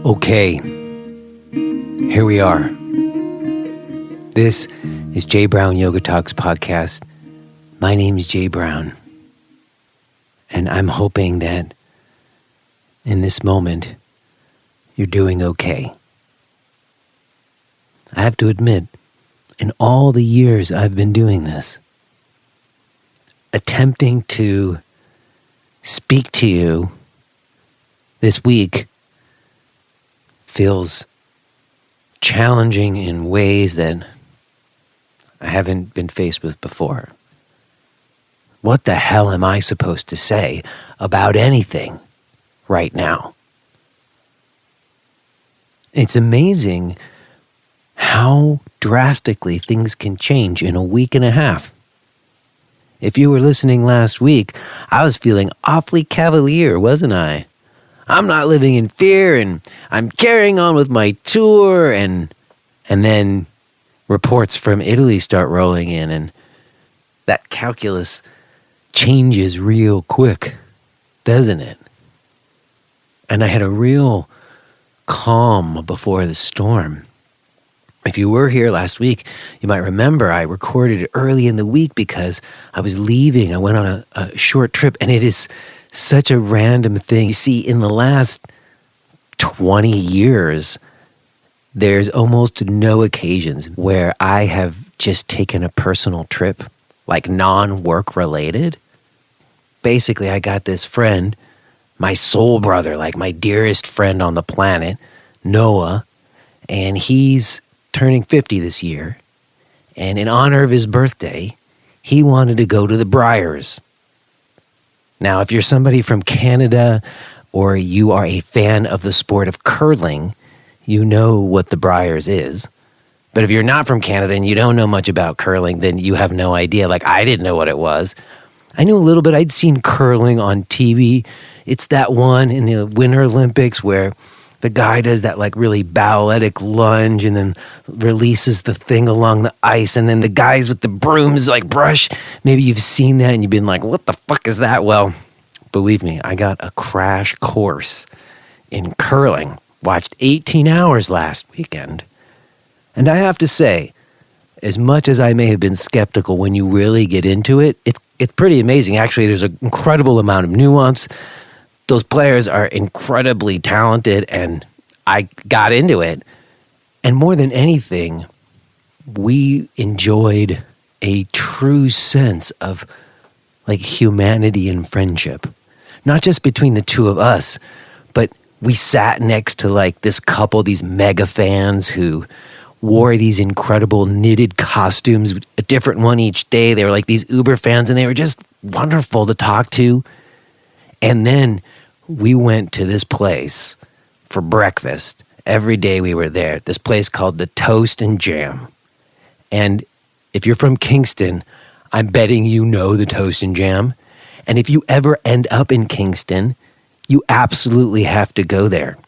Okay, here we are. This is Jay Brown Yoga Talks podcast. My name is Jay Brown, and I'm hoping that in this moment, you're doing okay. I have to admit, in all the years I've been doing this, attempting to speak to you this week feels challenging in ways that I haven't been faced with before. What the hell am I supposed to say about anything right now? It's amazing how drastically things can change in a week and a half. If you were listening last week, I was feeling awfully cavalier, wasn't I? I'm not living in fear, and I'm carrying on with my tour, and then reports from Italy start rolling in, and that calculus changes real quick, doesn't it? And I had a real calm before the storm. If you were here last week, you might remember I recorded it early in the week because I was leaving. I went on a short trip, and it is such a random thing. You see, in the last 20 years, there's almost no occasions where I have just taken a personal trip, like non-work related. Basically, I got this friend, my soul brother, like my dearest friend on the planet, Noah, and he's turning 50 this year. And in honor of his birthday, he wanted to go to the Briars. Now, if you're somebody from Canada or you are a fan of the sport of curling, you know what the Briars is. But if you're not from Canada and you don't know much about curling, then you have no idea. Like, I didn't know what it was. I knew a little bit. I'd seen curling on TV. It's that one in the Winter Olympics where the guy does that like really balletic lunge and then releases the thing along the ice, and then the guys with the brooms like brush. Maybe you've seen that and you've been like, what the fuck is that? Well, believe me, I got a crash course in curling. Watched 18 hours last weekend. And I have to say, as much as I may have been skeptical, when you really get into it, it's pretty amazing. Actually, there's an incredible amount of nuance. Those players are incredibly talented, and I got into it. And more than anything, we enjoyed a true sense of like humanity and friendship. Not just between the two of us, but we sat next to like this couple, these mega fans who wore these incredible knitted costumes, a different one each day. They were like these Uber fans, and they were just wonderful to talk to. And then we went to this place for breakfast. Every day we were there. This place called the Toast and Jam. And if you're from Kingston, I'm betting you know the Toast and Jam. And if you ever end up in Kingston, you absolutely have to go there.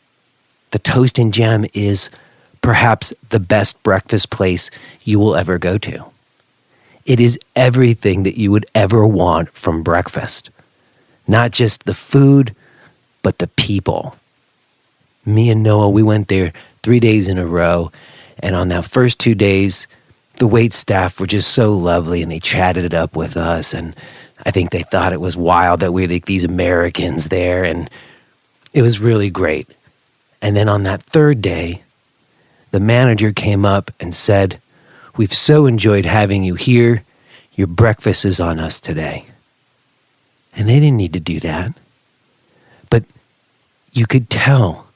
The Toast and Jam is perhaps the best breakfast place you will ever go to. It is everything that you would ever want from breakfast. Not just the food, but the people. Me and Noah, we went there 3 days in a row, and on that first 2 days, the wait staff were just so lovely, and they chatted it up with us, and I think they thought it was wild that we were like these Americans there, and it was really great. And then on that third day, the manager came up and said, "We've so enjoyed having you here. Your breakfast is on us today." And they didn't need to do that. But you could tell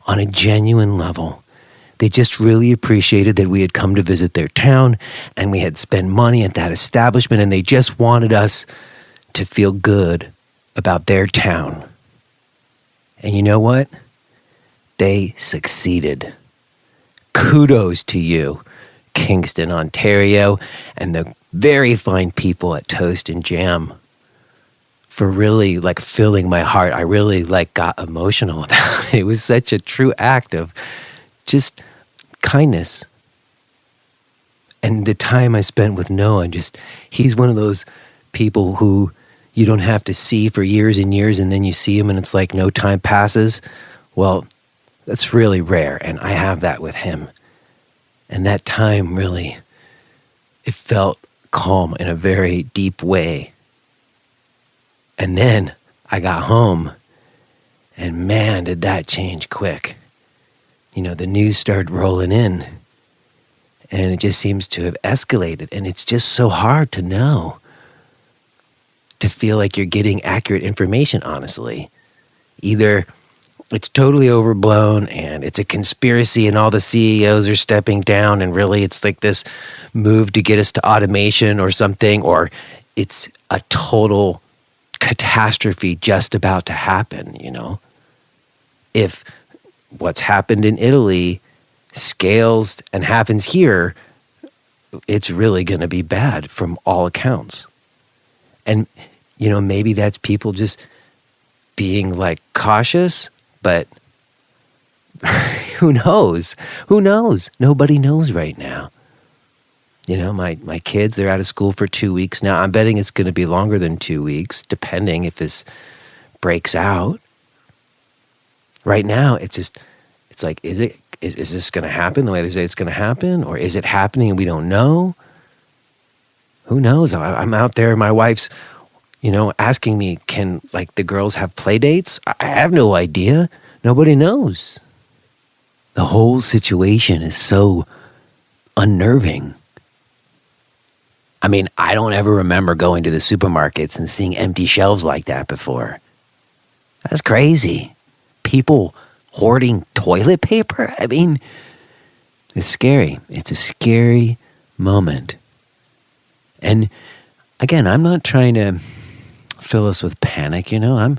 on a genuine level, they just really appreciated that we had come to visit their town and we had spent money at that establishment, and they just wanted us to feel good about their town. And you know what? They succeeded. Kudos to you, Kingston, Ontario, and the very fine people at Toast and Jam for really like filling my heart. I really like got emotional about it. It was such a true act of just kindness. And the time I spent with Noah, he's one of those people who you don't have to see for years and years, and then you see him and it's like no time passes. Well, that's really rare, and I have that with him. And that time really, it felt calm in a very deep way. And then I got home, and man, did that change quick. The news started rolling in, and it just seems to have escalated, and it's just so hard to know, to feel like you're getting accurate information, honestly. Either it's totally overblown and it's a conspiracy and all the CEOs are stepping down and really it's like this move to get us to automation or something, or it's a total catastrophe just about to happen, If what's happened in Italy scales and happens here, it's really going to be bad from all accounts. And, maybe that's people just being like cautious, but who knows? Who knows? Nobody knows right now. My kids, they're out of school for 2 weeks now. I'm betting it's going to be longer than 2 weeks, depending if this breaks out. Right now, it's like, is this going to happen the way they say it's going to happen? Or is it happening and we don't know? Who knows? I'm out there, my wife's, asking me, can the girls have play dates? I have no idea. Nobody knows. The whole situation is so unnerving. I mean, I don't ever remember going to the supermarkets and seeing empty shelves like that before. That's crazy. People hoarding toilet paper? I mean, it's scary. It's a scary moment. And again, I'm not trying to fill us with panic, I'm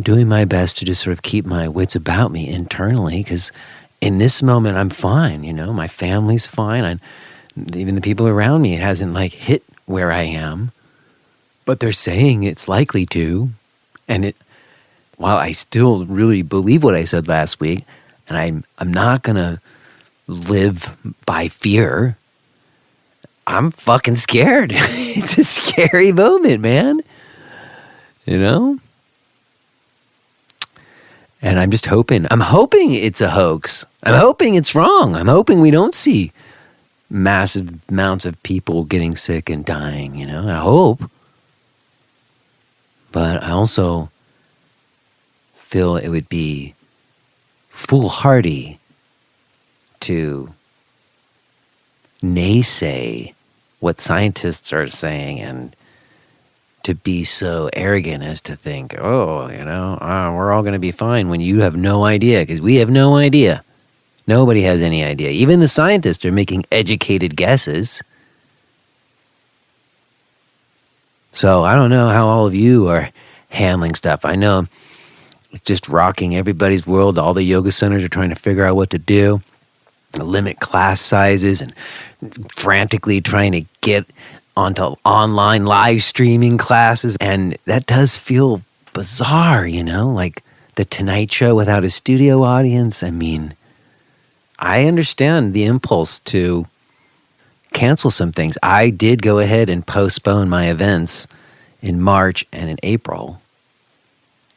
doing my best to just sort of keep my wits about me internally, because in this moment I'm fine, my family's fine, and even the people around me, it hasn't hit where I am, but they're saying it's likely to. And while I still really believe what I said last week, and I'm not gonna live by fear, I'm fucking scared. It's a scary moment, man. And I'm just hoping. I'm hoping it's a hoax. I'm hoping it's wrong. I'm hoping we don't see massive amounts of people getting sick and dying, I hope. But I also feel it would be foolhardy to naysay what scientists are saying and to be so arrogant as to think, we're all going to be fine, when you have no idea, because we have no idea. Nobody has any idea. Even the scientists are making educated guesses. So I don't know how all of you are handling stuff. I know it's just rocking everybody's world. All the yoga centers are trying to figure out what to do, limit class sizes, and frantically trying to get onto online live streaming classes. And that does feel bizarre, like the Tonight Show without a studio audience. I mean, I understand the impulse to cancel some things. I did go ahead and postpone my events in March and in April.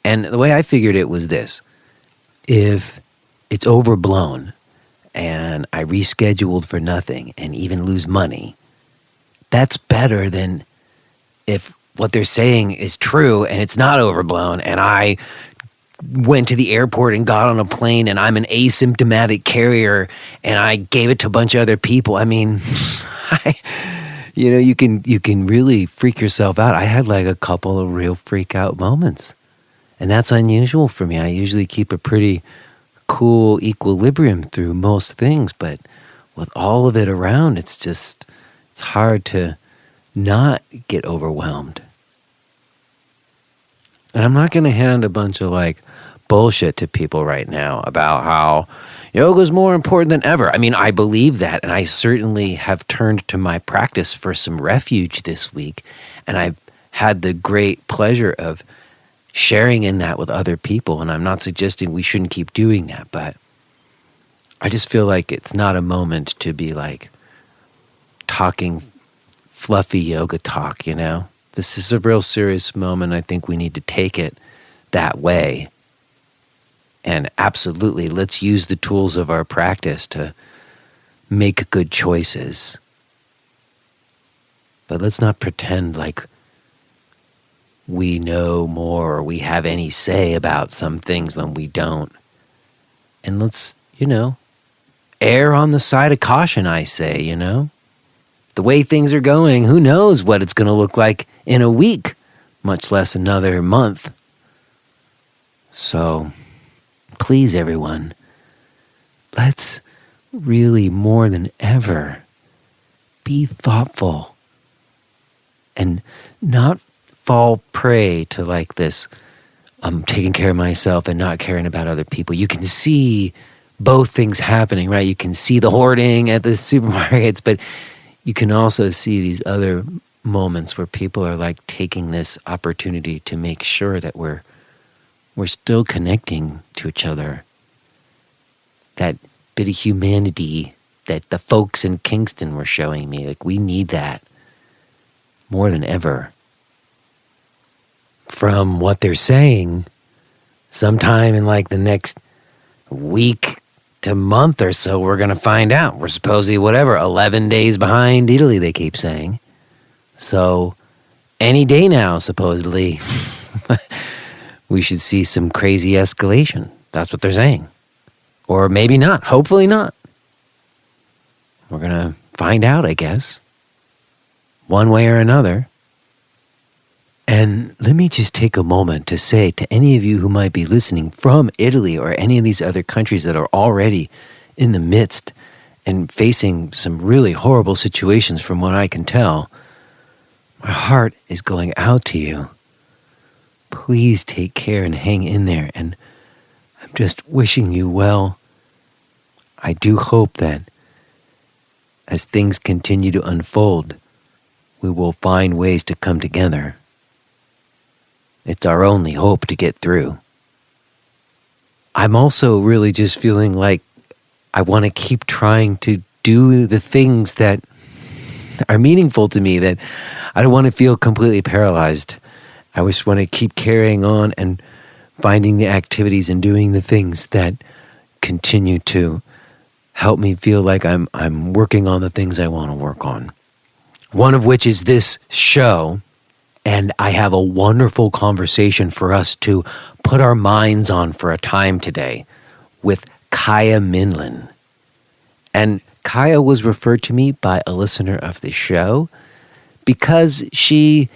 And the way I figured it was this: if it's overblown and I rescheduled for nothing and even lose money, that's better than if what they're saying is true and it's not overblown and I went to the airport and got on a plane and I'm an asymptomatic carrier and I gave it to a bunch of other people. I mean, you can really freak yourself out. I had a couple of real freak out moments, and that's unusual for me. I usually keep a pretty cool equilibrium through most things, but with all of it around, it's hard to not get overwhelmed. And I'm not going to hand a bunch of bullshit to people right now about how yoga is more important than ever. I mean, I believe that, and I certainly have turned to my practice for some refuge this week, and I've had the great pleasure of sharing in that with other people, and I'm not suggesting we shouldn't keep doing that, but I just feel like it's not a moment to be talking fluffy yoga talk, you know? This is a real serious moment. I think we need to take it that way. And absolutely, let's use the tools of our practice to make good choices. But let's not pretend like we know more or we have any say about some things when we don't. And let's, err on the side of caution, I say, The way things are going, who knows what it's going to look like in a week, much less another month. So, please, everyone, let's really more than ever be thoughtful and not fall prey to like this, I'm taking care of myself and not caring about other people. You can see both things happening, right? You can see the hoarding at the supermarkets, but you can also see these other moments where people are like taking this opportunity to make sure that we're still connecting to each other. That bit of humanity that the folks in Kingston were showing me, like we need that more than ever. From what they're saying, sometime in like the next week to month or so, we're going to find out. We're supposedly, 11 days behind Italy, they keep saying. So any day now, supposedly, we should see some crazy escalation. That's what they're saying. Or maybe not. Hopefully not. We're going to find out, I guess. One way or another. And let me just take a moment to say to any of you who might be listening from Italy or any of these other countries that are already in the midst and facing some really horrible situations from what I can tell, my heart is going out to you. Please take care and hang in there. And I'm just wishing you well. I do hope that as things continue to unfold, we will find ways to come together. It's our only hope to get through. I'm also really just feeling like I want to keep trying to do the things that are meaningful to me, that I don't want to feel completely paralyzed. I just want to keep carrying on and finding the activities and doing the things that continue to help me feel like I'm working on the things I want to work on. One of which is this show. And I have a wonderful conversation for us to put our minds on for a time today with Kaya Mindlin. And Kaya was referred to me by a listener of the show because she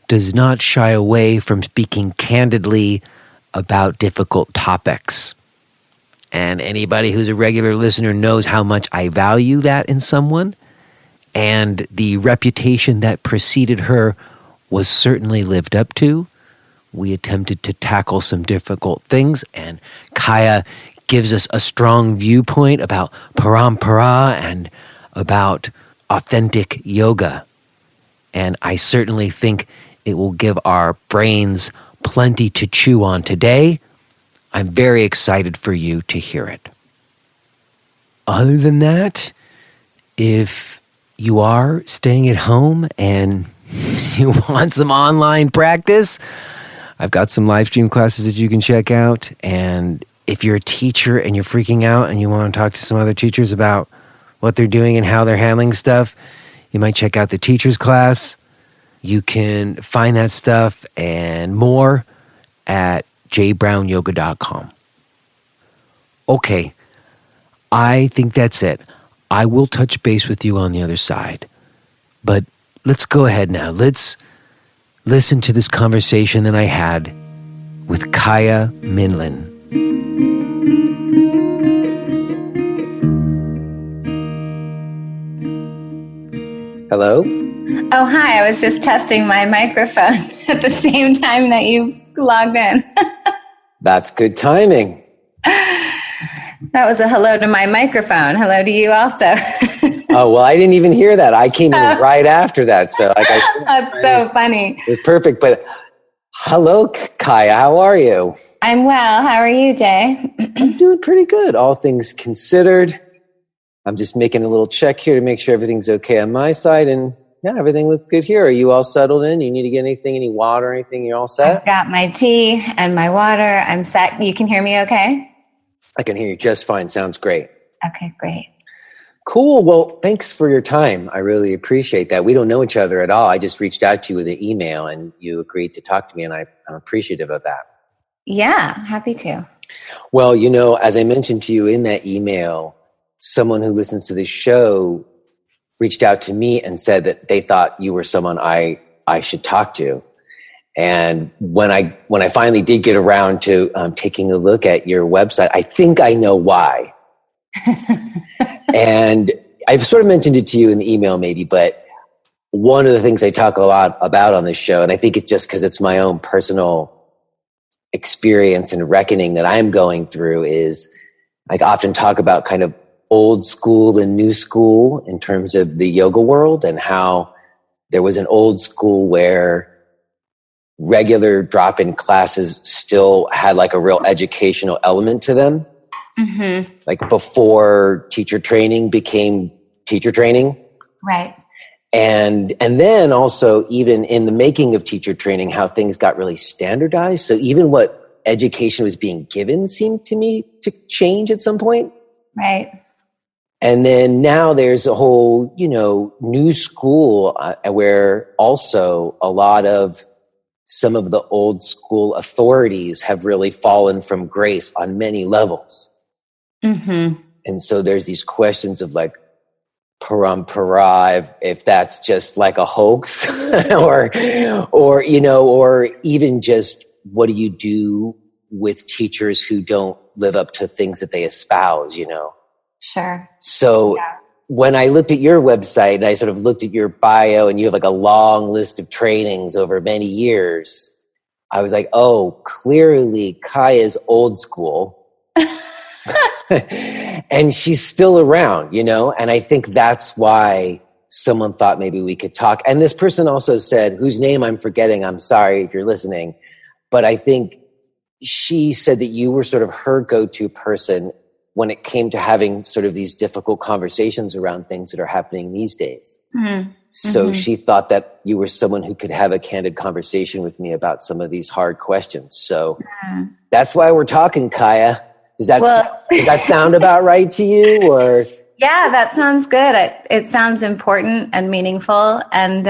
does not shy away from speaking candidly about difficult topics. And anybody who's a regular listener knows how much I value that in someone. And the reputation that preceded her was certainly lived up to. We attempted to tackle some difficult things, and Kaya gives us a strong viewpoint about Parampara and about authentic yoga. And I certainly think it will give our brains plenty to chew on today. I'm very excited for you to hear it. Other than that, if you are staying at home and you want some online practice, I've got some live stream classes that you can check out. And if you're a teacher and you're freaking out and you want to talk to some other teachers about what they're doing and how they're handling stuff, you might check out the teacher's class. You can find that stuff and more at jbrownyoga.com. Okay, I think that's it. I will touch base with you on the other side. But let's go ahead now. Let's listen to this conversation that I had with Kaya Mindlin. Hello? Oh, hi. I was just testing my microphone at the same time that you logged in. That's good timing. That was a hello to my microphone. Hello to you also. Oh, well, I didn't even hear that. I came in right after that. So That's so funny. It was perfect. But hello, Kaya. How are you? I'm well. How are you, Jay? I'm doing pretty good. All things considered. I'm just making a little check here to make sure everything's okay on my side. And yeah, everything looks good here. Are you all settled in? You need to get anything, any water or anything? You're all set? I've got my tea and my water. I'm set. You can hear me okay? I can hear you just fine. Sounds great. Okay, great. Cool. Well, thanks for your time. I really appreciate that. We don't know each other at all. I just reached out to you with an email and you agreed to talk to me, and I'm appreciative of that. Yeah, happy to. Well, as I mentioned to you in that email, someone who listens to this show reached out to me and said that they thought you were someone I should talk to. And when I finally did get around to taking a look at your website, I think I know why. And I've sort of mentioned it to you in the email maybe, but one of the things I talk a lot about on this show, and I think it's just because it's my own personal experience and reckoning that I'm going through, is I often talk about kind of old school and new school in terms of the yoga world, and how there was an old school where regular drop-in classes still had like a real educational element to them. Mm-hmm. Like before teacher training became teacher training. Right. And then also even in the making of teacher training, how things got really standardized. So even what education was being given seemed to me to change at some point. Right. And then now there's a whole, new school where also a lot of some of the old school authorities have really fallen from grace on many levels. Mm-hmm. And so there's these questions of like Parampara, if that's just like a hoax or even just what do you do with teachers who don't live up to things that they espouse, Sure. So when I looked at your website and I sort of looked at your bio and you have like a long list of trainings over many years, I was like, oh, clearly Kaya's old school. And she's still around, and I think that's why someone thought maybe we could talk. And this person also said, whose name I'm forgetting, I'm sorry if you're listening, but I think she said that you were sort of her go-to person when it came to having sort of these difficult conversations around things that are happening these days. Mm-hmm. So she thought that you were someone who could have a candid conversation with me about some of these hard questions. So that's why we're talking, Kaya. Does that sound about right to you? Or yeah, that sounds good. It sounds important and meaningful. And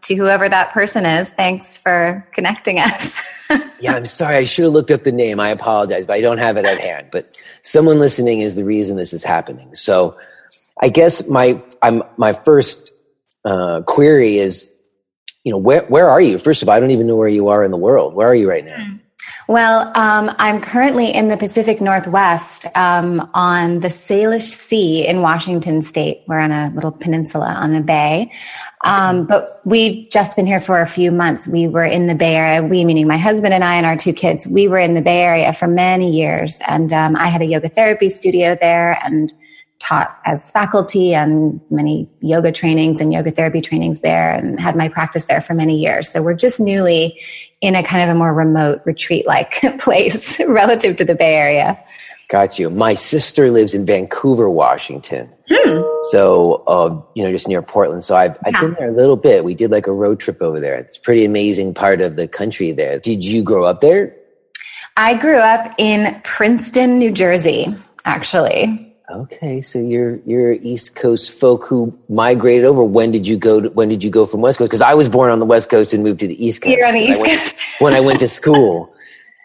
to whoever that person is, thanks for connecting us. Yeah, I'm sorry. I should have looked up the name. I apologize, but I don't have it at hand. But someone listening is the reason this is happening. So I guess my first query is, where are you? First of all, I don't even know where you are in the world. Where are you right now? Well, I'm currently in the Pacific Northwest on the Salish Sea in Washington State. We're on a little peninsula on a bay. But we've just been here for a few months. We were in the Bay Area, we meaning my husband and I and our two kids. We were in the Bay Area for many years. And I had a yoga therapy studio there and taught as faculty and many yoga trainings and yoga therapy trainings there, and had my practice there for many years. So we're just newly in a kind of a more remote retreat-like place relative to the Bay Area. Got you. My sister lives in Vancouver, Washington. So, just near Portland. So I've been there a little bit. We did like a road trip over there. It's a pretty amazing part of the country there. Did you grow up there? I grew up in Princeton, New Jersey, actually. Okay, so you're East Coast folk who migrated over. When did you go from West Coast? Because I was born on the West Coast and moved to the East Coast. You're on the East Coast. When I went to school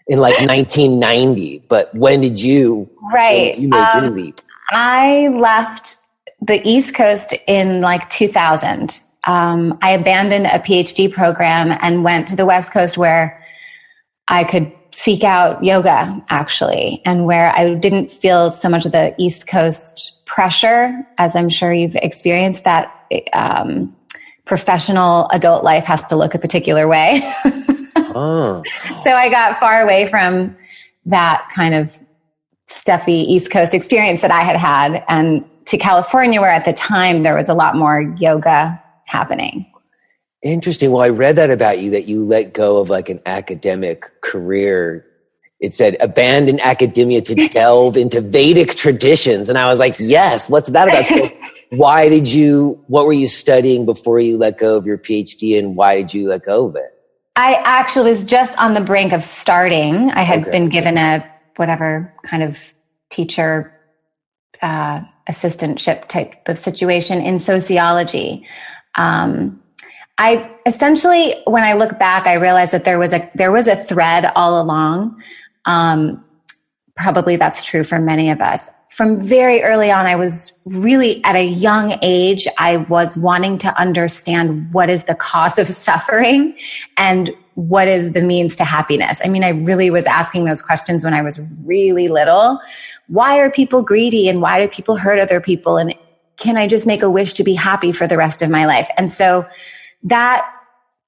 in like 1990. But when did you make your leap? I left the East Coast in like 2000. I abandoned a PhD program and went to the West Coast where I could seek out yoga, actually, and where I didn't feel so much of the East Coast pressure, as I'm sure you've experienced, that professional adult life has to look a particular way. So I got far away from that kind of stuffy East Coast experience that I had had, and to California, where at the time there was a lot more yoga happening. Interesting. Well, I read that about you, that you let go of like an academic career it said abandon academia to delve into Vedic traditions. And I was like, yes, what's that about? So what were you studying before you let go of your PhD, and why did you let go of it? I actually was just on the brink of starting. I had been given a whatever kind of teacher assistantship type of situation in sociology. I essentially, when I look back, I realized that there was a thread all along. Probably that's true for many of us. From very early on, I was really at a young age, I was wanting to understand what is the cause of suffering and what is the means to happiness. I mean, I really was asking those questions when I was really little. Why are people greedy, and why do people hurt other people? And can I just make a wish to be happy for the rest of my life? And so that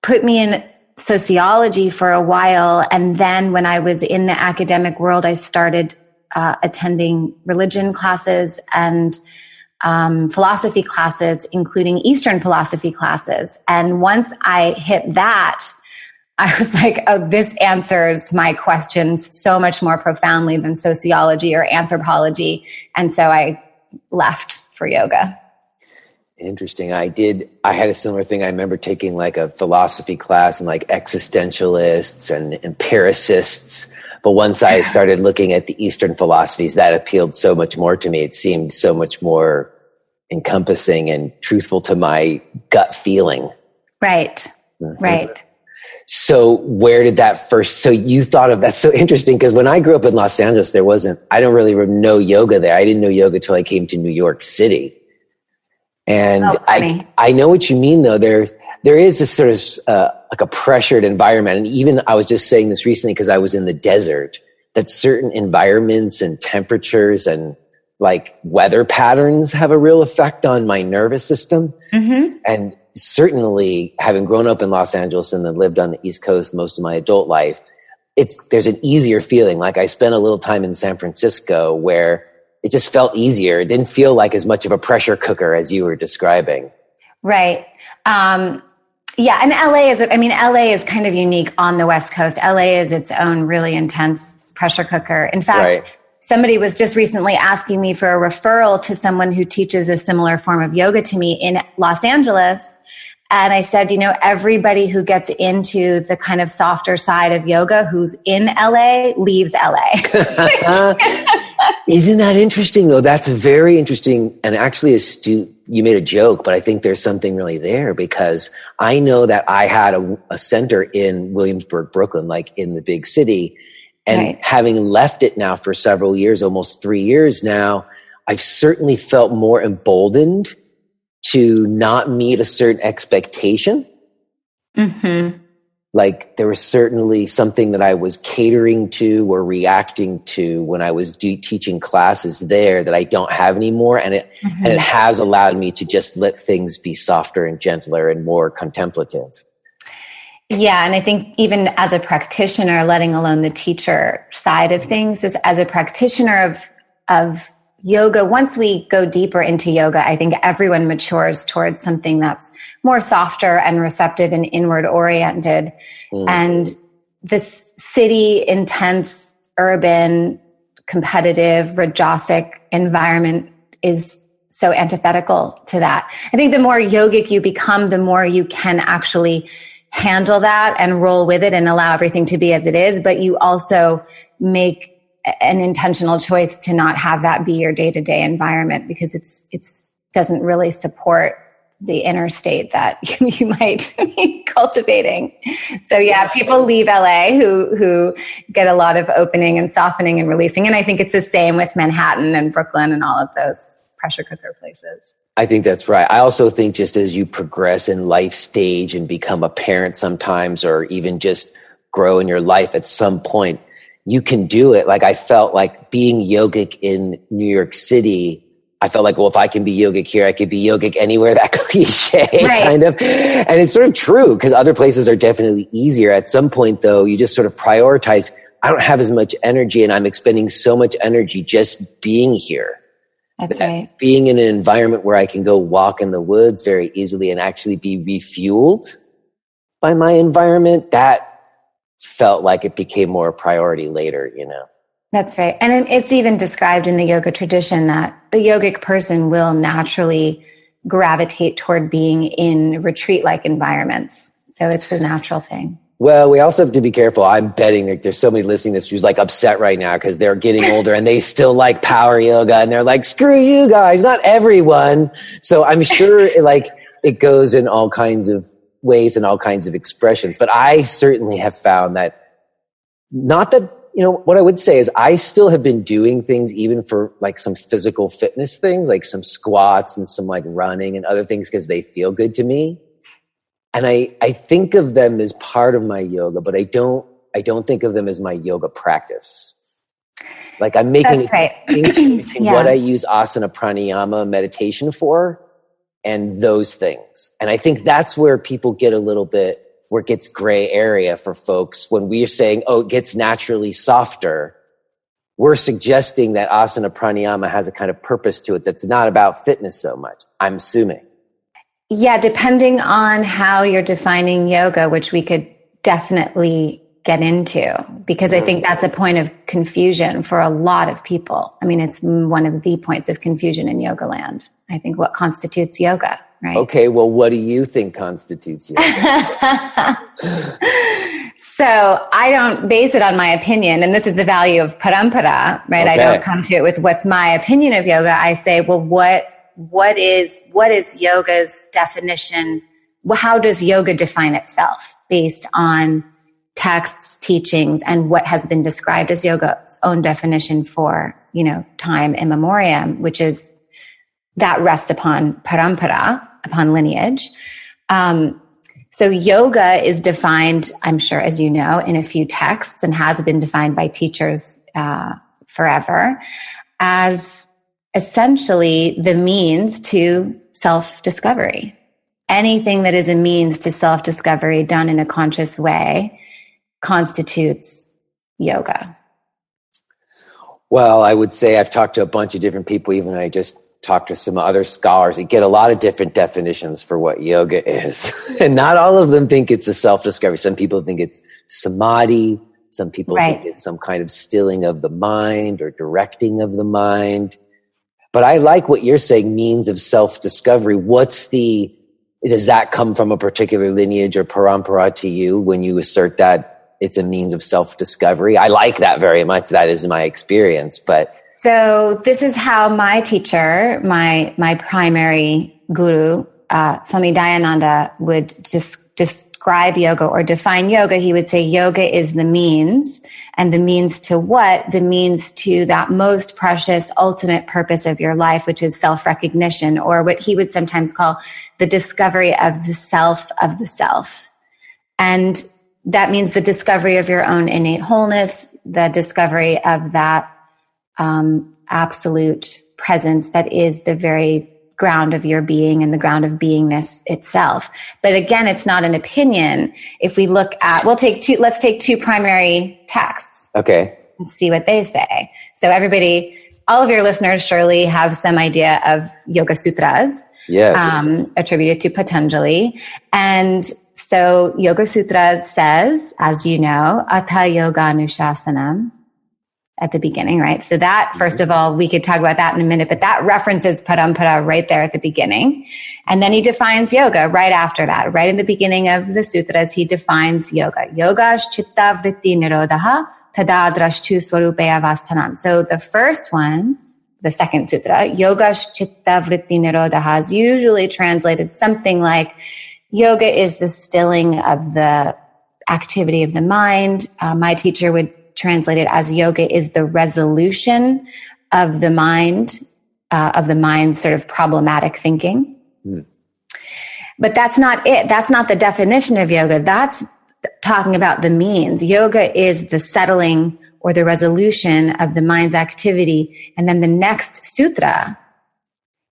put me in sociology for a while. And then when I was in the academic world, I started attending religion classes and philosophy classes, including Eastern philosophy classes. And once I hit that, I was like, oh, this answers my questions so much more profoundly than sociology or anthropology. And so I left for yoga. Interesting. I had a similar thing. I remember taking like a philosophy class and like existentialists and empiricists. But once I started looking at the Eastern philosophies, that appealed so much more to me. It seemed so much more encompassing and truthful to my gut feeling. Right. Mm-hmm. Right. So where did that so you thought of, that's so interesting, because when I grew up in Los Angeles, I don't really know yoga there. I didn't know yoga till I came to New York City. And I know what you mean, though. There is this sort of like a pressured environment. And even I was just saying this recently because I was in the desert, that certain environments and temperatures and like weather patterns have a real effect on my nervous system. Mm-hmm. And certainly having grown up in Los Angeles and then lived on the East Coast most of my adult life, there's an easier feeling. Like I spent a little time in San Francisco where it just felt easier. It didn't feel like as much of a pressure cooker as you were describing. Right. Yeah. And LA is kind of unique on the West Coast. LA is its own really intense pressure cooker. In fact, somebody was just recently asking me for a referral to someone who teaches a similar form of yoga to me in Los Angeles. And I said, everybody who gets into the kind of softer side of yoga who's in LA leaves LA. Isn't that interesting, though? That's very interesting and actually astute. You made a joke, but I think there's something really there, because I know that I had a center in Williamsburg, Brooklyn, like in the big city. And having left it now for several years, almost 3 years now, I've certainly felt more emboldened to not meet a certain expectation. Mm-hmm. Like there was certainly something that I was catering to or reacting to when I was teaching classes there that I don't have anymore. And it has allowed me to just let things be softer and gentler and more contemplative. Yeah. And I think even as a practitioner, letting alone the teacher side of things, just as a practitioner of yoga, once we go deeper into yoga, I think everyone matures towards something that's more softer and receptive and inward oriented. And this city, intense, urban, competitive, rajasic environment is so antithetical to that. I think the more yogic you become, the more you can actually handle that and roll with it and allow everything to be as it is. But you also make an intentional choice to not have that be your day-to-day environment, because it's doesn't really support the inner state that you might be cultivating. So yeah, people leave LA who get a lot of opening and softening and releasing. And I think it's the same with Manhattan and Brooklyn and all of those pressure cooker places. I think that's right. I also think just as you progress in life stage and become a parent sometimes, or even just grow in your life at some point, you can do it. Like I felt like being yogic in New York City, I felt like, well, if I can be yogic here, I could be yogic anywhere, that cliche kind of. And it's sort of true, because other places are definitely easier. At some point, though, you just sort of prioritize, I don't have as much energy and I'm expending so much energy just being here. That's right. Being in an environment where I can go walk in the woods very easily and actually be refueled by my environment, that felt like it became more a priority later, you know? That's right. And it's even described in the yoga tradition that the yogic person will naturally gravitate toward being in retreat-like environments. So it's a natural thing. Well, we also have to be careful. I'm betting that there's somebody listening to this who's like upset right now because they're getting older and they still like power yoga and they're like, screw you guys, not everyone. So I'm sure it goes in all kinds of ways and all kinds of expressions. But I certainly have found that, not that, you know, what I would say is I still have been doing things even for like some physical fitness things, like some squats and some like running and other things because they feel good to me. And I think of them as part of my yoga, but I don't think of them as my yoga practice. Like I'm making a distinction between what I use asana pranayama meditation for and those things. And I think that's where people get a little bit, where it gets gray area for folks when we're saying, oh, it gets naturally softer. We're suggesting that asana pranayama has a kind of purpose to it that's not about fitness so much, I'm assuming. Yeah, depending on how you're defining yoga, which we could definitely get into, because I think that's a point of confusion for a lot of people. I mean, it's one of the points of confusion in yoga land. I think what constitutes yoga, right? Okay, well, what do you think constitutes yoga? So I don't base it on my opinion, and this is the value of Parampara, right? Okay. I don't come to it with what's my opinion of yoga. I say, well, what is yoga's definition? How does yoga define itself based on texts, teachings, and what has been described as yoga's own definition for, you know, time immemorium, which is that rests upon parampara, upon lineage. So yoga is defined, I'm sure, as you know, in a few texts and has been defined by teachers forever as essentially the means to self-discovery. Anything that is a means to self-discovery done in a conscious way constitutes yoga. Well, I would say I've talked to a bunch of different people, even I just talked to some other scholars that get a lot of different definitions for what yoga is. And not all of them think it's a self-discovery. Some people think it's samadhi. Some people think it's some kind of stilling of the mind or directing of the mind. But I like what you're saying, means of self-discovery. Does that come from a particular lineage or parampara to you when you assert that it's a means of self-discovery? I like that very much. That is my experience. So this is how my teacher, my primary guru, Swami Dayananda, would describe yoga or define yoga. He would say yoga is the means. And the means to what? The means to that most precious ultimate purpose of your life, which is self-recognition, or what he would sometimes call the discovery of the self of the self. And that means the discovery of your own innate wholeness, the discovery of that absolute presence that is the very ground of your being and the ground of beingness itself. But again, it's not an opinion. If we look at, let's take two primary texts. Okay. And see what they say. So all of your listeners surely have some idea of Yoga Sutras. Yes. Attributed to Patanjali. And so Yoga Sutras says, as you know, Atha Yoga Anushasanam, at the beginning, right? So that, first of all, we could talk about that in a minute, but that references Parampara right there at the beginning. And then he defines yoga right after that. Right in the beginning of the sutras, he defines yoga. Yogash chitta vritti nirodha tada drashtu swarupeya vastanam. So the first one, the second sutra, Yogash chitta vritti nirodha, is usually translated something like yoga is the stilling of the activity of the mind. My teacher would translate it as yoga is the resolution of the mind's sort of problematic thinking. But that's not it. That's not the definition of yoga. That's talking about the means. Yoga is the settling or the resolution of the mind's activity. And then the next sutra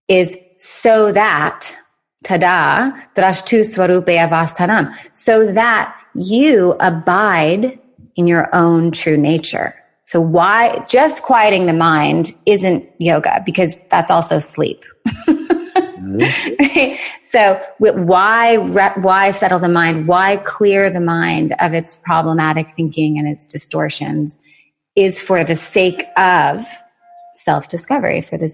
is so that, tada, drashtu swarupeya vastanam, so that you abide in your own true nature. So why just quieting the mind isn't yoga, because that's also sleep. Right? So why settle the mind? Why clear the mind of its problematic thinking and its distortions is for the sake of self-discovery, for the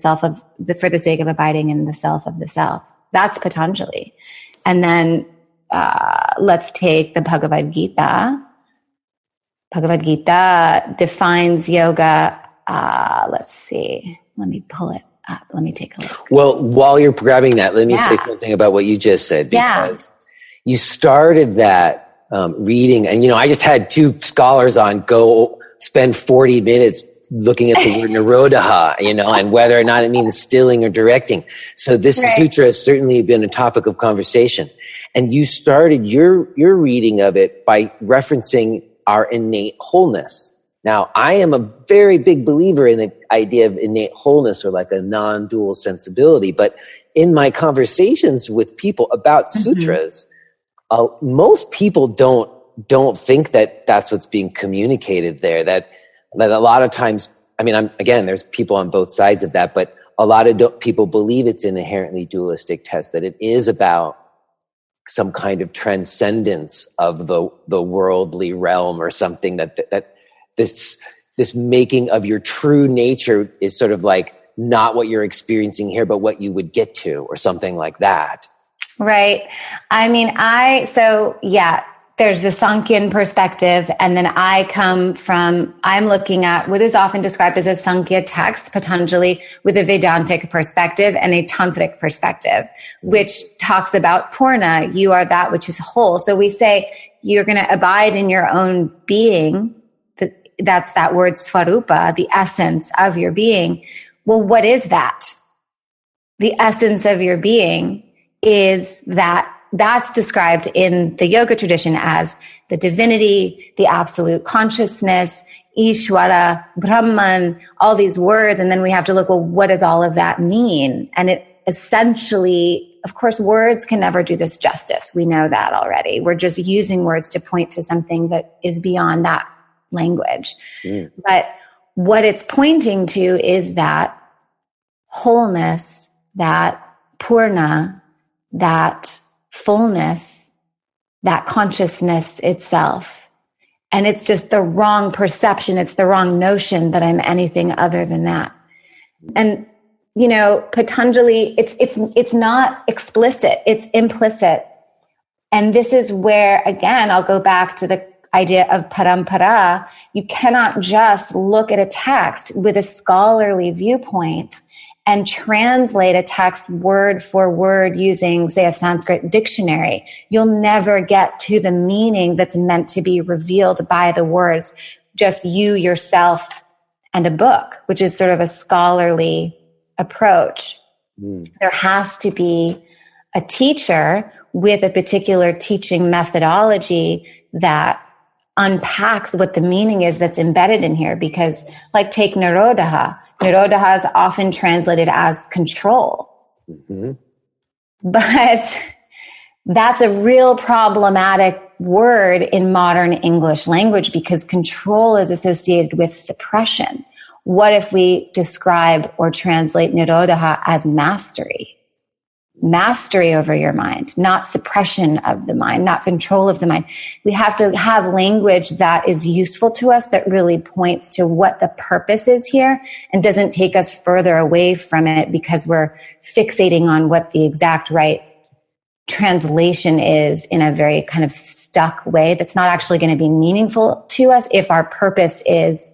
sake of abiding in the self of the self. That's Patanjali. And then let's take the Bhagavad Gita. Bhagavad Gita defines yoga. Let's see. Let me pull it up. Let me take a look. Well, while you're grabbing that, let me say something about what you just said, because you started that reading, and I just had two scholars on go spend 40 minutes looking at the word Nirodha, and whether or not it means stilling or directing. So this sutra has certainly been a topic of conversation. And you started your reading of it by referencing our innate wholeness. Now, I am a very big believer in the idea of innate wholeness, or like a non-dual sensibility. But in my conversations with people about sutras, most people don't think that that's what's being communicated there. That a lot of times, there's people on both sides of that, but a lot of people believe it's an inherently dualistic test, that it is about some kind of transcendence of the worldly realm, or something that this making of your true nature is sort of like not what you're experiencing here, but what you would get to, or something like that. Right. There's the Sankhyan perspective, and then I'm looking at what is often described as a Sankhya text, Patanjali, with a Vedantic perspective and a Tantric perspective, which talks about Purna, you are that which is whole. So we say you're going to abide in your own being. That's that word Svarupa, the essence of your being. Well, what is that? The essence of your being is that's described in the yoga tradition as the divinity, the absolute consciousness, Ishvara, Brahman, all these words. And then we have to look, well, what does all of that mean? And it essentially, of course, words can never do this justice. We know that already. We're just using words to point to something that is beyond that language. But what it's pointing to is that wholeness, that Purna, that fullness, that consciousness itself. And it's just the wrong perception. It's the wrong notion that I'm anything other than that. And, Patanjali, it's not explicit, it's implicit. And this is where, again, I'll go back to the idea of Parampara. You cannot just look at a text with a scholarly viewpoint and translate a text word for word using, say, a Sanskrit dictionary. You'll never get to the meaning that's meant to be revealed by the words, just you, yourself, and a book, which is sort of a scholarly approach. There has to be a teacher with a particular teaching methodology that unpacks what the meaning is that's embedded in here. Because, like, take Nirodha. Nirodha is often translated as control. But that's a real problematic word in modern English language, because control is associated with suppression. What if we describe or translate Nirodha as mastery? Mastery over your mind, not suppression of the mind, not control of the mind. We have to have language that is useful to us, that really points to what the purpose is here and doesn't take us further away from it because we're fixating on what the exact right translation is in a very kind of stuck way that's not actually going to be meaningful to us if our purpose is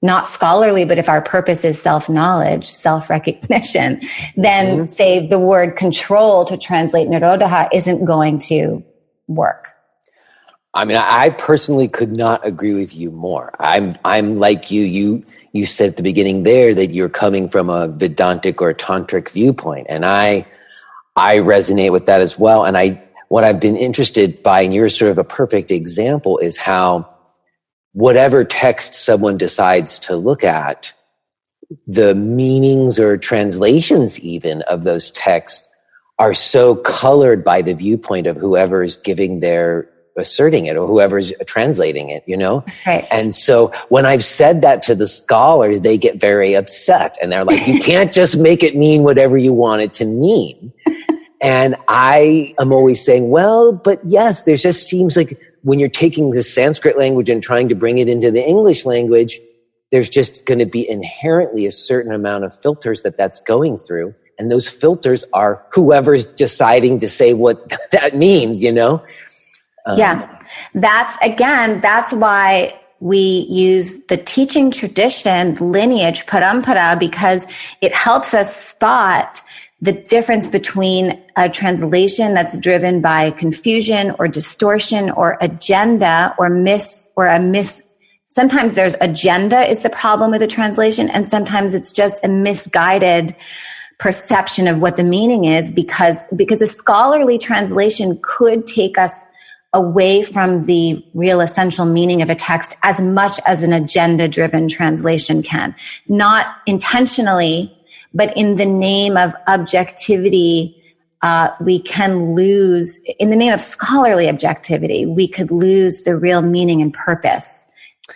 not scholarly, but if our purpose is self-knowledge, self-recognition, then say the word control to translate Nirodha isn't going to work. I personally could not agree with you more. I'm like you said at the beginning there that you're coming from a Vedantic or Tantric viewpoint. And I resonate with that as well. And what I've been interested by, and you're sort of a perfect example, is how whatever text someone decides to look at, the meanings or translations even of those texts are so colored by the viewpoint of whoever is giving their asserting it or whoever's translating it, That's right. And so when I've said that to the scholars, they get very upset and they're like, you can't just make it mean whatever you want it to mean. And I am always saying, well, but yes, there just seems like when you're taking the Sanskrit language and trying to bring it into the English language, there's just going to be inherently a certain amount of filters that's going through. And those filters are whoever's deciding to say what that means, Yeah. That's why we use the teaching tradition, lineage, parampara, because it helps us spot the difference between a translation that's driven by confusion or distortion or agenda or sometimes there's agenda is the problem with the translation, and sometimes it's just a misguided perception of what the meaning is because a scholarly translation could take us away from the real essential meaning of a text as much as an agenda-driven translation can. Not intentionally, but in the name of objectivity, we can lose, in the name of scholarly objectivity, we could lose the real meaning and purpose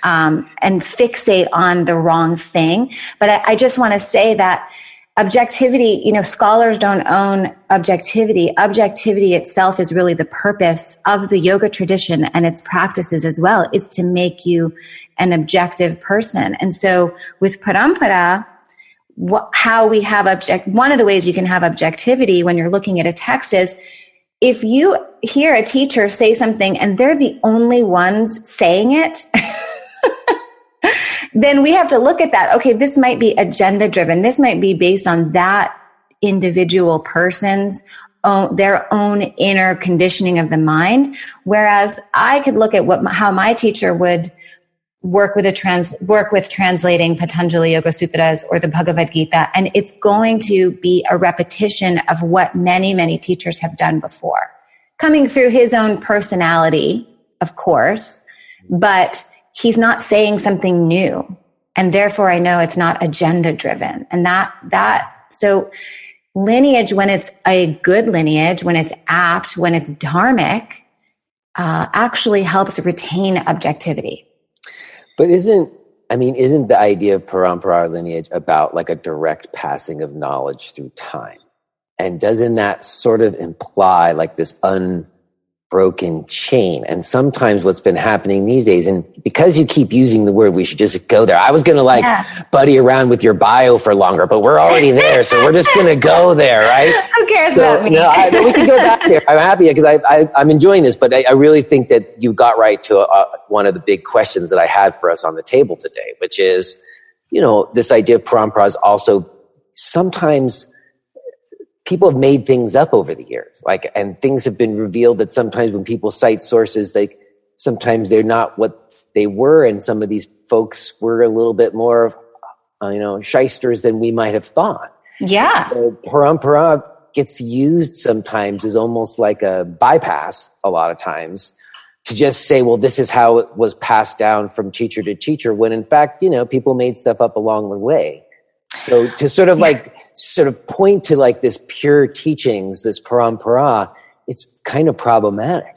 and fixate on the wrong thing. But I just want to say that objectivity, scholars don't own objectivity. Objectivity itself is really the purpose of the yoga tradition and its practices as well, is to make you an objective person. And so with Parampara, how we have one of the ways you can have objectivity when you're looking at a text is if you hear a teacher say something and they're the only ones saying it, then we have to look at that. Okay, this might be agenda driven. This might be based on that individual person's their own inner conditioning of the mind. Whereas I could look at how my teacher would work with translating Patanjali Yoga Sutras or the Bhagavad Gita, and it's going to be a repetition of what many, many teachers have done before, coming through his own personality, of course, but he's not saying something new. And therefore I know it's not agenda driven. And so lineage, when it's a good lineage, when it's apt, when it's dharmic, actually helps retain objectivity. But isn't the idea of parampara lineage about like a direct passing of knowledge through time? And doesn't that sort of imply like this unbroken chain? And sometimes what's been happening these days, and because you keep using the word, we should just go there. I was going to buddy around with your bio for longer, but we're already there. So we're just going to go there, right? Who cares about me? No, we can go back there. I'm happy because I'm enjoying this, but I really think that you got right to one of the big questions that I had for us on the table today, which is, this idea of parampara is also sometimes people have made things up over the years, and things have been revealed that sometimes when people cite sources, sometimes they're not what they were, and some of these folks were a little bit more, shysters than we might have thought. Yeah. So parampara gets used sometimes as almost like a bypass a lot of times to just say, well, this is how it was passed down from teacher to teacher, when in fact, people made stuff up along the way. So to sort of point to like this pure teachings, this parampara, it's kind of problematic.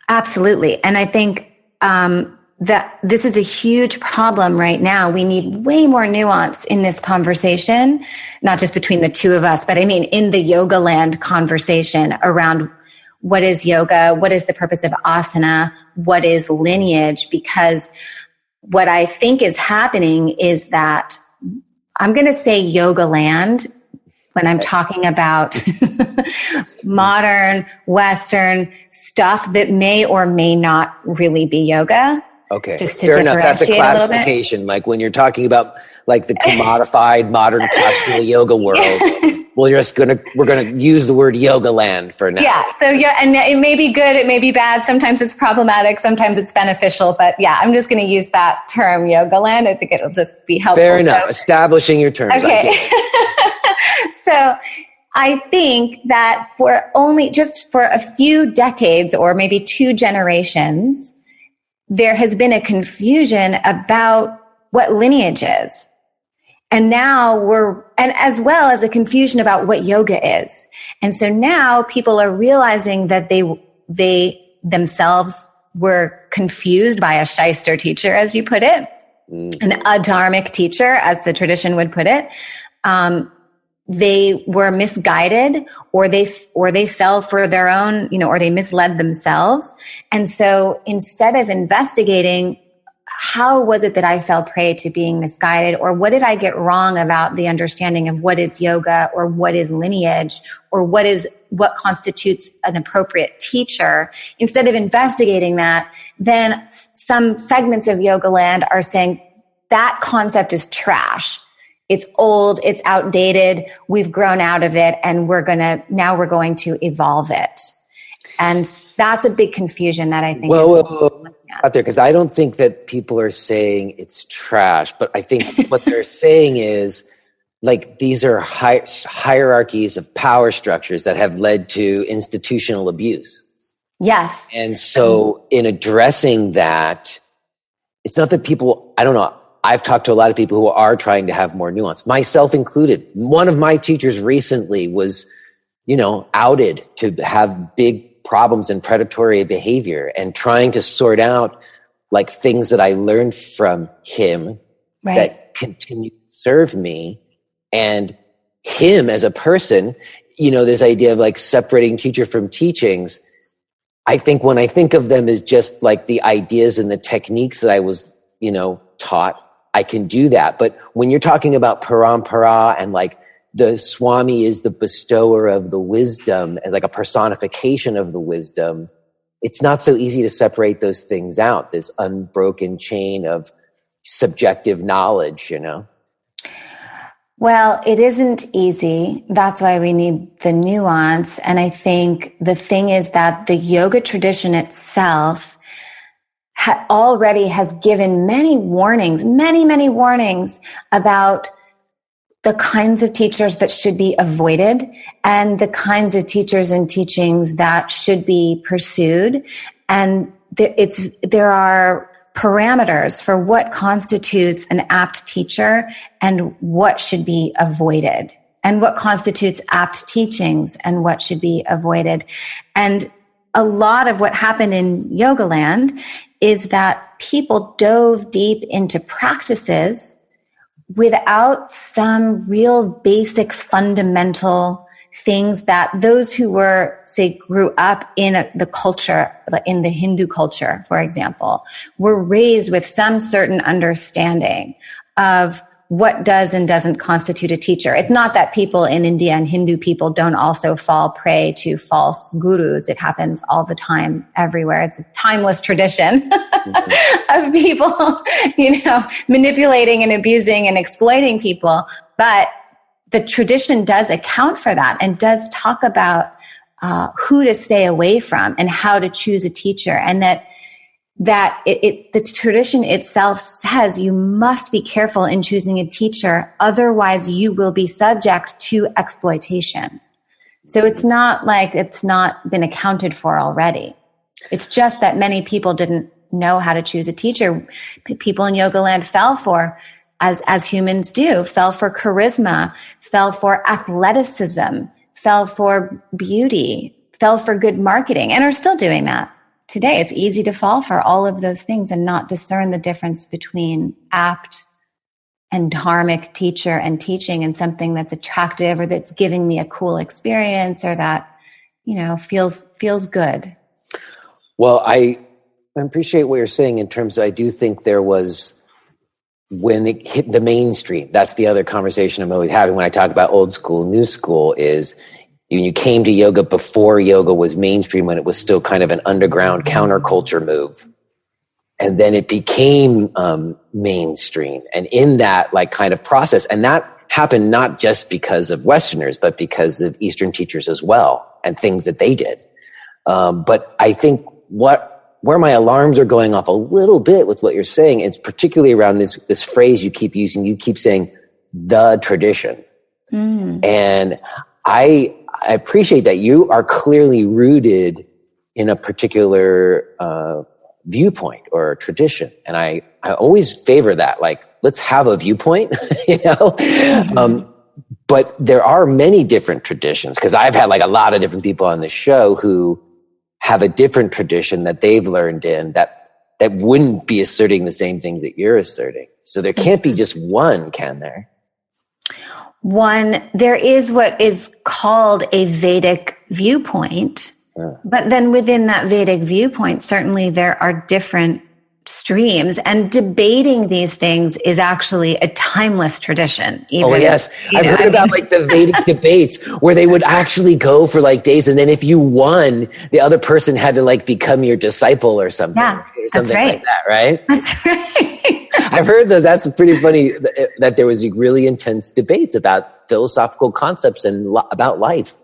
Absolutely. And I think that this is a huge problem right now. We need way more nuance in this conversation, not just between the two of us, but I mean in the yoga land conversation around what is yoga, what is the purpose of asana, what is lineage, because what I think is happening is that I'm going to say yoga land when I'm talking about modern Western stuff that may or may not really be yoga. Okay, just to fair enough. That's a classification. Like when you're talking about like the commodified modern pastoral yoga world, we're gonna use the word yoga land for now. Yeah. So and it may be good, it may be bad. Sometimes it's problematic, sometimes it's beneficial. But yeah, I'm just going to use that term, yoga land. I think it'll just be helpful. Fair enough. Establishing your terms. Okay. So I think that for a few decades or maybe 2 generations, there has been a confusion about what lineage is. And now and as well as a confusion about what yoga is. And so now people are realizing that they themselves were confused by a shyster teacher, as you put it, an adharmic teacher, as the tradition would put it. They were misguided, or they fell for their own, or they misled themselves. And so instead of investigating, how was it that I fell prey to being misguided, or what did I get wrong about the understanding of what is yoga, or what is lineage, or what constitutes an appropriate teacher? Instead of investigating that, then some segments of yoga land are saying that concept is trash. It's old, it's outdated, we've grown out of it, and we're going to evolve it. And that's a big confusion that I think out there, because I don't think that people are saying it's trash, but I think what they're saying is, like, these are hierarchies of power structures that have led to institutional abuse. Yes. And so in addressing that, it's not that people, I don't know, I've talked to a lot of people who are trying to have more nuance, myself included. One of my teachers recently was, outed to have big problems and predatory behavior, and trying to sort out like things that I learned from him that continue to serve me, and him as a person. This idea of like separating teacher from teachings. I think when I think of them as just like the ideas and the techniques that I was, taught, I can do that. But when you're talking about Parampara, and like the Swami is the bestower of the wisdom, as like a personification of the wisdom, it's not so easy to separate those things out, this unbroken chain of subjective knowledge, Well, it isn't easy. That's why we need the nuance. And I think the thing is that the yoga tradition itself already has given many warnings about the kinds of teachers that should be avoided, and the kinds of teachers and teachings that should be pursued. And there are parameters for what constitutes an apt teacher and what should be avoided, and what constitutes apt teachings and what should be avoided. And a lot of what happened in Yoga Land is that people dove deep into practices without some real basic fundamental things that those who grew up in the culture, in the Hindu culture, for example, were raised with some certain understanding of what does and doesn't constitute a teacher. It's not that people in India and Hindu people don't also fall prey to false gurus. It happens all the time, everywhere. It's a timeless tradition of people, manipulating and abusing and exploiting people. But the tradition does account for that, and does talk about who to stay away from and how to choose a teacher. And the tradition itself says you must be careful in choosing a teacher, otherwise you will be subject to exploitation. So it's not like it's not been accounted for already. It's just that many people didn't know how to choose a teacher. People in Yoga Land fell for, as humans do, fell for charisma, fell for athleticism, fell for beauty, fell for good marketing, and are still doing that. Today, it's easy to fall for all of those things and not discern the difference between apt and dharmic teacher and teaching, and something that's attractive, or that's giving me a cool experience, or that, feels good. Well, I appreciate what you're saying in terms of, I do think there was, when it hit the mainstream, that's the other conversation I'm always having when I talk about old school, new school, is you came to yoga before yoga was mainstream, when it was still kind of an underground counterculture move. And then it became mainstream. And in that kind of process, and that happened not just because of Westerners, but because of Eastern teachers as well, and things that they did. But I think where my alarms are going off a little bit with what you're saying, it's particularly around this phrase you keep using. You keep saying the tradition. And I appreciate that you are clearly rooted in a particular viewpoint or tradition. And I always favor that. Let's have a viewpoint, But there are many different traditions, because I've had a lot of different people on the show who have a different tradition that they've learned in that wouldn't be asserting the same things that you're asserting. So there can't be just one, can there? There is what is called a Vedic viewpoint, but then within that Vedic viewpoint, certainly there are different streams, and debating these things is actually a timeless tradition. Yes. I've heard about like the Vedic debates where they would actually go for like days. And then if you won, the other person had to like become your disciple or something. Yeah, or something that's right. like that, right? That's right. I've heard that. That's pretty funny that there was really intense debates about philosophical concepts and about life.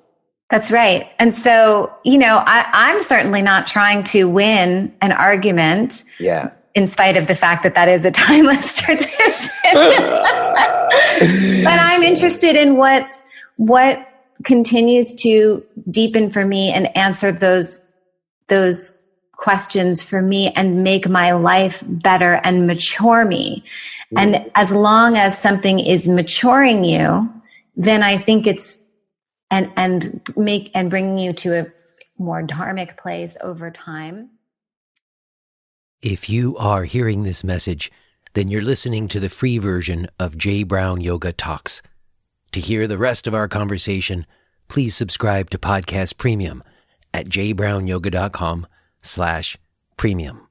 That's right. And so, I'm certainly not trying to win an argument. Yeah. In spite of the fact that is a timeless tradition. But I'm interested in what continues to deepen for me and answer those questions for me and make my life better and mature me. And as long as something is maturing you, then I think it's and bringing you to a more dharmic place over time. If you are hearing this message, then you're listening to the free version of J. Brown Yoga Talks. To hear the rest of our conversation, please subscribe to Podcast Premium at jbrownyoga.com/premium.